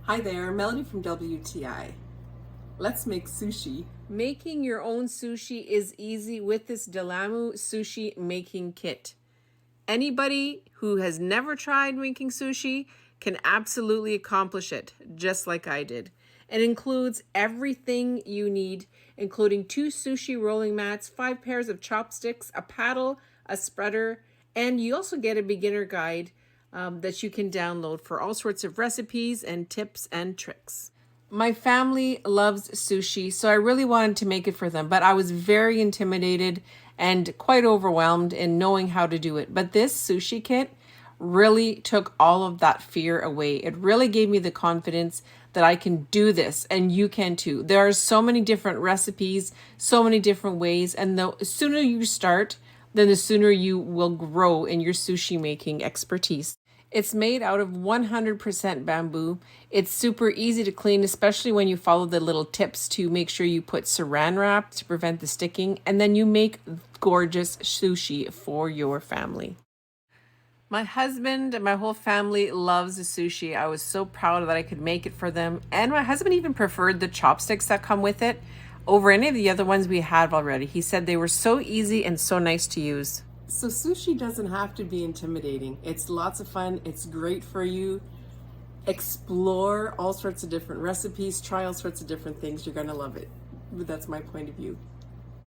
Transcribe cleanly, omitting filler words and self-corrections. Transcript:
Hi there, Melody from WTI. Let's make sushi. Making your own sushi is easy with this Delamu Sushi making kit. Anybody who has never tried making sushi can absolutely accomplish it, just like I did. It includes everything you need, including 2 sushi rolling mats, 5 pairs of chopsticks, a paddle, a spreader, and you also get a beginner guide that you can download for all sorts of recipes and tips and tricks. My family loves sushi, so I really wanted to make it for them, but I was very intimidated and quite overwhelmed in knowing how to do it. But this sushi kit really took all of that fear away. It really gave me the confidence that I can do this and you can too. There are so many different recipes, so many different ways, and the sooner you start, then the sooner you will grow in your sushi making expertise. It's made out of 100% bamboo. It's super easy to clean, especially when you follow the little tips to make sure you put saran wrap to prevent the sticking, and then you make gorgeous sushi for your family. My husband and my whole family loves the sushi. I was so proud that I could make it for them. And my husband even preferred the chopsticks that come with it over any of the other ones we had already. He said they were so easy and so nice to use. So sushi doesn't have to be intimidating. It's lots of fun. It's great for you. Explore all sorts of different recipes. Try all sorts of different things. You're going to love it. But that's my point of view.